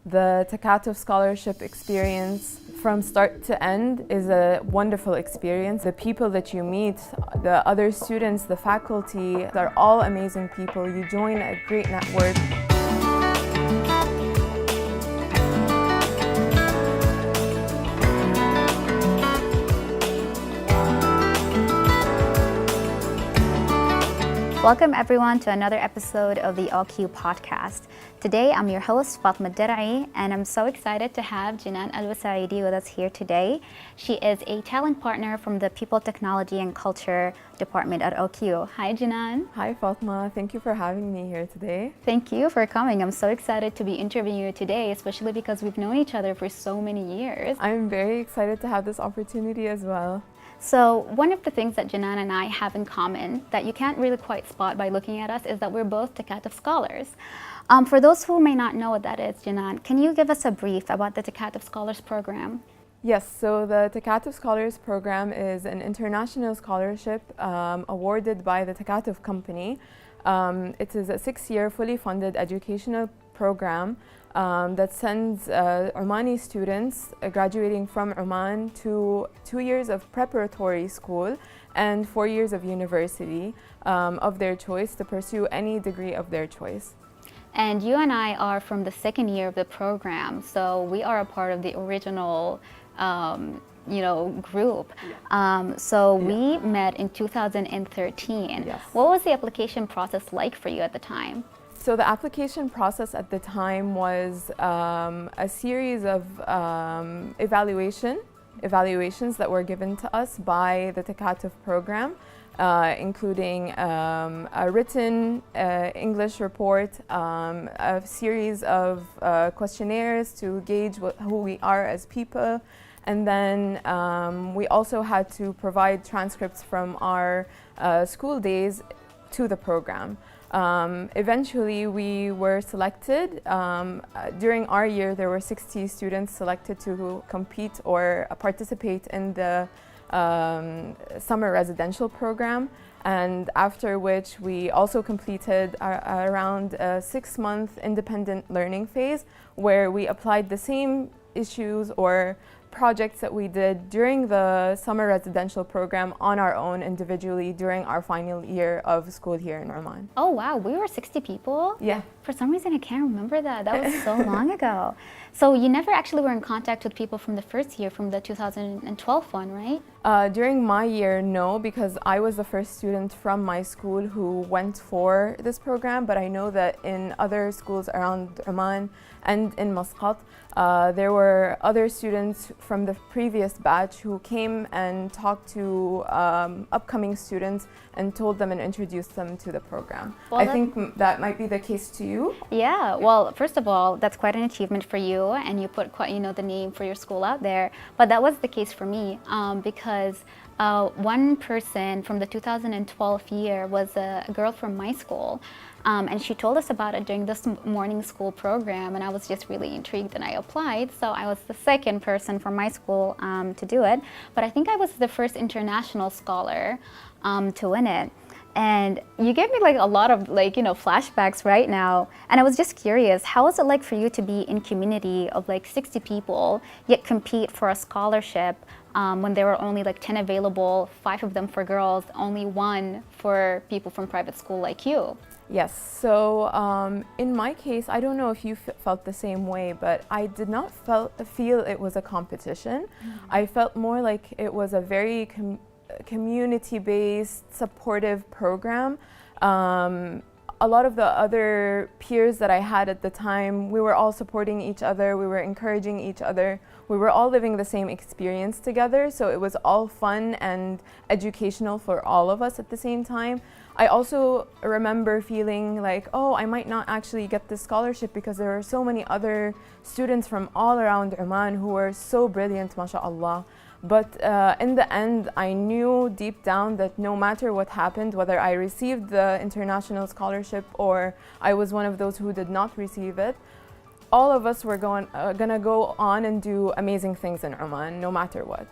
The Takatuf scholarship experience from start to end is a wonderful experience. The people that you meet, the other students, the faculty, they're all amazing people. You join a great network. Welcome everyone to another episode of the OQ podcast. Today I'm your host Fatma Darai, and I'm so excited to have Jinan Al-Wasaidi with us here today. She is a talent partner from the People, Technology and Culture Department at OQ. Hi Jinan. Hi Fatma, thank you for having me here today. Thank you for coming. I'm so excited to be interviewing you today, especially because we've known each other for so many years. I'm very excited to have this opportunity as well. So one of the things that Jinan and I have in common that you can't really quite spot by looking at us is that we're both Takatuf scholars. For those who may not know what that is, Jinan, can you give us a brief about the Takatuf Scholars Program? Yes, so the Takatuf Scholars Program is an international scholarship awarded by the Takatuf company. It is a 6-year fully funded educational program that sends Omani students graduating from Oman to 2 years of preparatory school and 4 years of university of their choice to pursue any degree of their choice. And you and I are from the second year of the program, so we are a part of the original group. We met in 2013. Yes. What was the application process like for you at the time? So the application process at the time was a series of evaluations that were given to us by the Takatuf program, including a written English report, a series of questionnaires to gauge who we are as people, and then we also had to provide transcripts from our school days to the program. Eventually, we were selected. During our year, there were 60 students selected to compete or participate in the summer residential program, and after which we also completed around a 6-month independent learning phase where we applied the same issues or projects that we did during the summer residential program on our own individually during our final year of school here in Oman. Oh wow, we were 60 people? Yeah. For some reason I can't remember that. That was so long ago. So you never actually were in contact with people from the first year, from the 2012 one, right? During my year, no, because I was the first student from my school who went for this program, but I know that in other schools around Oman and in Muscat, there were other students from the previous batch who came and talked to upcoming students and told them and introduced them to the program. Well, I think that might be the case to you. Yeah, well, first of all, that's quite an achievement for you, and you put quite, the name for your school out there. But that was the case for me because one person from the 2012 year was a girl from my school. And she told us about it during this morning school program, and I was just really intrigued and I applied. So I was the second person from my school to do it, but I think I was the first international scholar to win it. And you gave me a lot of flashbacks right now, and I was just curious, how was it like for you to be in community of 60 people yet compete for a scholarship when there were only 10 available, 5 of them for girls, only 1 for people from private school like you? Yes, so in my case, I don't know if you felt the same way, but I did not feel it was a competition. Mm-hmm. I felt more like it was a very community-based, supportive program. A lot of the other peers that I had at the time, we were all supporting each other, we were encouraging each other. We were all living the same experience together, so it was all fun and educational for all of us at the same time. I also remember feeling like, oh, I might not actually get this scholarship because there are so many other students from all around Oman who were so brilliant, mashallah. But in the end, I knew deep down that no matter what happened, whether I received the international scholarship or I was one of those who did not receive it, all of us were gonna go on and do amazing things in Oman, no matter what.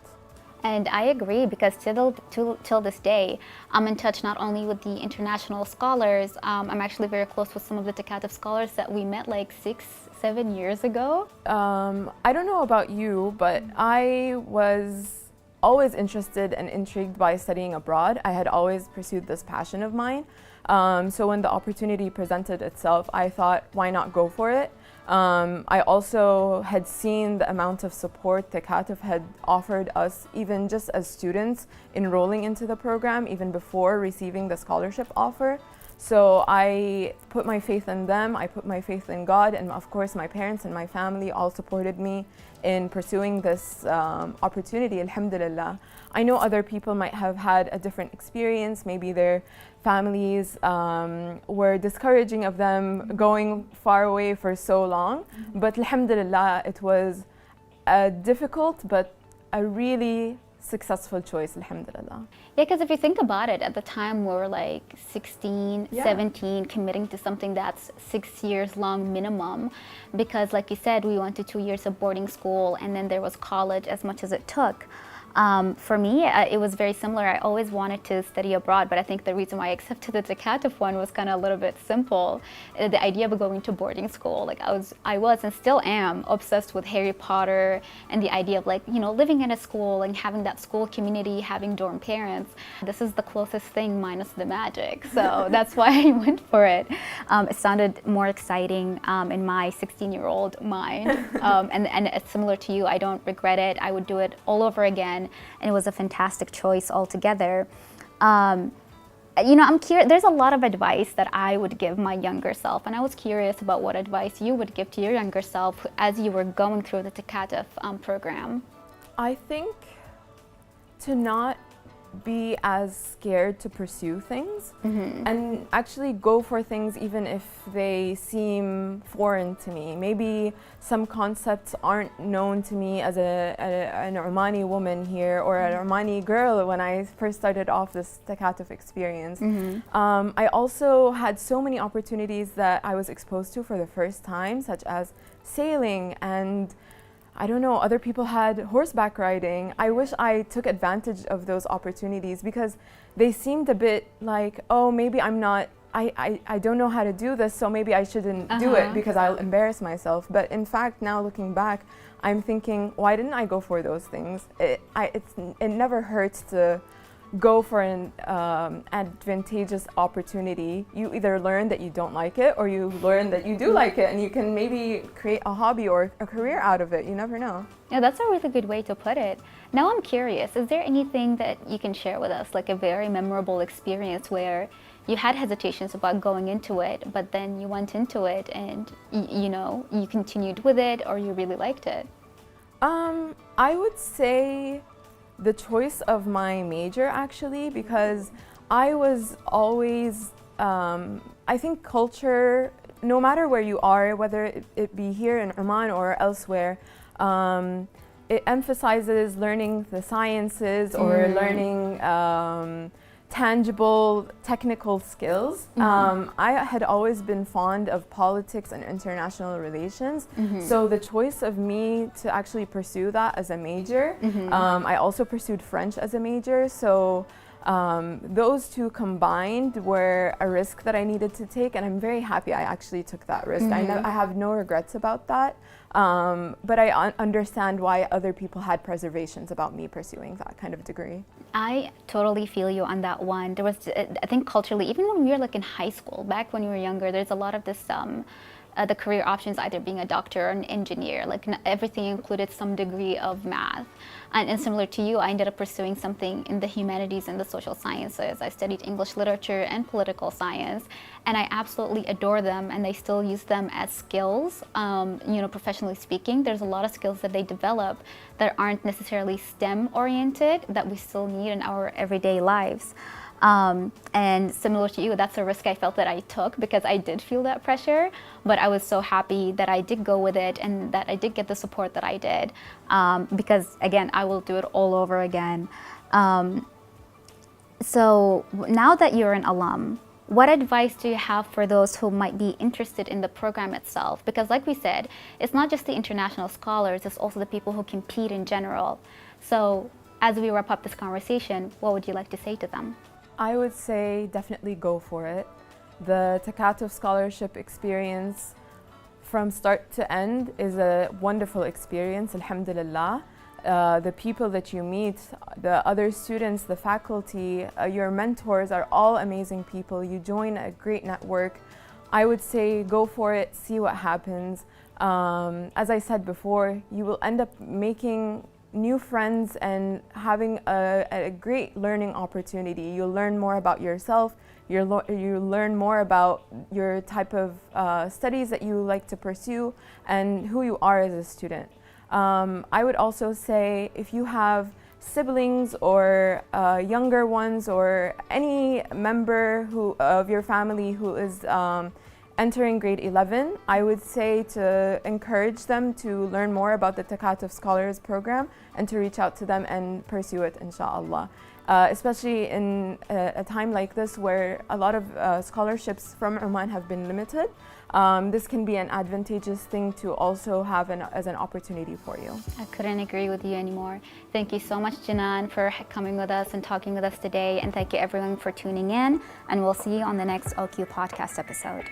And I agree, because till this day, I'm in touch not only with the international scholars, I'm actually very close with some of the Takatuf scholars that we met like 7 years ago? I don't know about you, but I was always interested and intrigued by studying abroad. I had always pursued this passion of mine. So when the opportunity presented itself, I thought, why not go for it? I also had seen the amount of support Takatuf had offered us, even just as students enrolling into the program, even before receiving the scholarship offer. So I put my faith in them, I put my faith in God, and of course my parents and my family all supported me in pursuing this opportunity, alhamdulillah. I know other people might have had a different experience, maybe their families were discouraging of them going far away for so long, but alhamdulillah it was a difficult but a really successful choice, alhamdulillah. Yeah, because if you think about it, at the time we were like 16, 17, committing to something that's 6 years long minimum. Because like you said, we went to 2 years of boarding school and then there was college as much as it took. For me, it was very similar. I always wanted to study abroad, but I think the reason why I accepted the Takatuf one was kind of a little bit simple. The idea of going to boarding school, like I was and still am obsessed with Harry Potter and the idea of like, you know, living in a school and having that school community, having dorm parents. This is the closest thing minus the magic. So that's why I went for it. It sounded more exciting in my 16-year-old mind. And it's similar to you. I don't regret it. I would do it all over again. And it was a fantastic choice altogether. You know, I'm curious, there's a lot of advice that I would give my younger self, and I was curious about what advice you would give to your younger self as you were going through the Takatuf program. I think to not be as scared to pursue things and actually go for things even if they seem foreign to me. Maybe some concepts aren't known to me as an Omani woman here or an Omani girl when I first started off this Takatuf experience. I also had so many opportunities that I was exposed to for the first time, such as sailing and I don't know, other people had horseback riding. I wish I took advantage of those opportunities because they seemed a bit like, oh, maybe I'm not, I don't know how to do this, so maybe I shouldn't do it because I'll embarrass myself. But in fact, now looking back, I'm thinking, why didn't I go for those things? It never hurts to go for an advantageous opportunity. You either learn that you don't like it or you learn that you do like it, and you can maybe create a hobby or a career out of it. You never know. Yeah, that's a really good way to put it. Now I'm curious, is there anything that you can share with us, like a very memorable experience where you had hesitations about going into it, but then you went into it and you know, you continued with it or you really liked it? I would say the choice of my major, actually, because I was always, I think culture, no matter where you are, whether it be here in Oman or elsewhere, it emphasizes learning the sciences or learning tangible technical skills. I had always been fond of politics and international relations, so the choice of me to actually pursue that as a major, I also pursued French as a major, so those two combined were a risk that I needed to take, and I'm very happy I actually took that risk. I have no regrets about that, but I understand why other people had reservations about me pursuing that kind of degree. I totally feel you on that one. There was, I think culturally, even when we were like in high school, back when we were younger, there's a lot of this, the career options either being a doctor or an engineer, like everything included some degree of math. And similar to you, I ended up pursuing something in the humanities and the social sciences. I studied English literature and political science, and I absolutely adore them, and I still use them as skills. You know, professionally speaking, there's a lot of skills that they develop that aren't necessarily STEM oriented that we still need in our everyday lives. And similar to you, that's a risk I felt that I took because I did feel that pressure, but I was so happy that I did go with it and that I did get the support that I did, because again, I will do it all over again. So now that you're an alum, what advice do you have for those who might be interested in the program itself? Because like we said, it's not just the international scholars, it's also the people who compete in general. So as we wrap up this conversation, what would you like to say to them? I would say definitely go for it. The Takatuf scholarship experience from start to end is a wonderful experience, alhamdulillah. The people that you meet, the other students, the faculty, your mentors are all amazing people. You join a great network. I would say go for it, see what happens. As I said before, you will end up making new friends and having a great learning opportunity. You'll learn more about yourself. You learn more about your type of studies that you like to pursue and who you are as a student. I would also say if you have siblings or younger ones or any member of your family who is entering grade 11, I would say to encourage them to learn more about the Takatuf Scholars Program and to reach out to them and pursue it, inshallah. Especially in a time like this where a lot of scholarships from Oman have been limited. This can be an advantageous thing to also have as an opportunity for you. I couldn't agree with you anymore. Thank you so much, Janan, for coming with us and talking with us today. And thank you everyone for tuning in. And we'll see you on the next OQ podcast episode.